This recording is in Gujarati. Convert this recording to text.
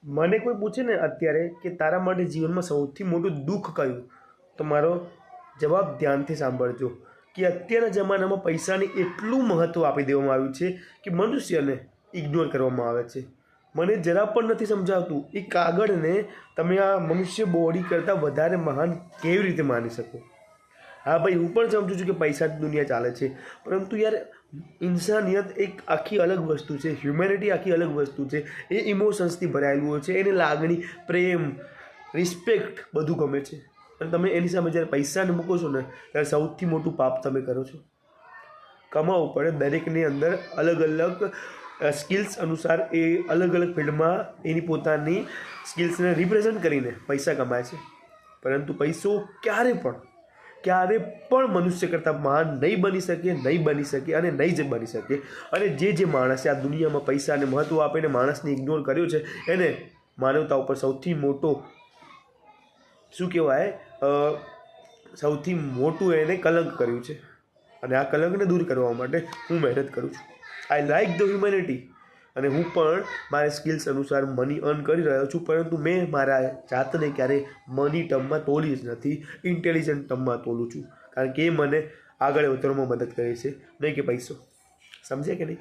મને કોઈ પૂછે ને અત્યારે કે તારા માટે જીવનમાં સૌથી મોટું દુઃખ કયું, તો મારો જવાબ ધ્યાનથી સાંભળજો કે અત્યારના જમાનામાં પૈસાને એટલું મહત્ત્વ આપી દેવામાં આવ્યું છે કે મનુષ્યને ઇગ્નોર કરવામાં આવે છે. મને જરા પણ નથી સમજાવતું એ કાગળને તમે આ મનુષ્ય બોડી કરતાં વધારે મહાન કેવી રીતે માની શકો. હા ભાઈ, હું પણ સમજું છું કે પૈસાથી દુનિયા ચાલે છે, પરંતુ યાર ઇન્સાનિયત એક આખી અલગ વસ્તુ છે, હ્યુમેનિટી આખી અલગ વસ્તુ છે. એ ઇમોશન્સથી ભરાયેલું હોય છે, એને લાગણી, પ્રેમ, રિસ્પેક્ટ બધું ગમે છે. અને તમે એની સામે જ્યારે પૈસાને મૂકો છો ને ત્યારે સૌથી મોટું પાપ તમે કરો છો. કમાવવું પડે, દરેકની અંદર અલગ અલગ સ્કિલ્સ અનુસાર એ અલગ અલગ ફિલ્ડમાં એની પોતાની સ્કિલ્સને રિપ્રેઝન્ટ કરીને પૈસા કમાય છે. પરંતુ પૈસો ક્યારે પણ મનુષ્ય કરતાં મહાન નહીં બની શકે અને નહીં જ બની શકે. અને જે માણસે આ દુનિયામાં પૈસાને મહત્ત્વ આપીને માણસને ઇગ્નોર કર્યો છે એને માનવતા ઉપર સૌથી મોટો શું કહેવાય, સૌથી મોટું એને કલંક કર્યું છે. અને આ કલંકને દૂર કરવા માટે હું મહેનત કરું છું. I like the humanity. અને હું પણ મારા સ્કિલ્સ અનુસાર મની અર્ન કરી રહ્યો છું, પરંતુ મેં મારા જાતને ક્યારેય મની ટર્મમાં તોલી જ નથી, ઇન્ટેલિજન્ટ ટર્મમાં તોલું છું. કારણ કે એ મને આગળ વધવામાં મદદ કરે છે, નહીં કે પૈસો. સમજે કે નહીં?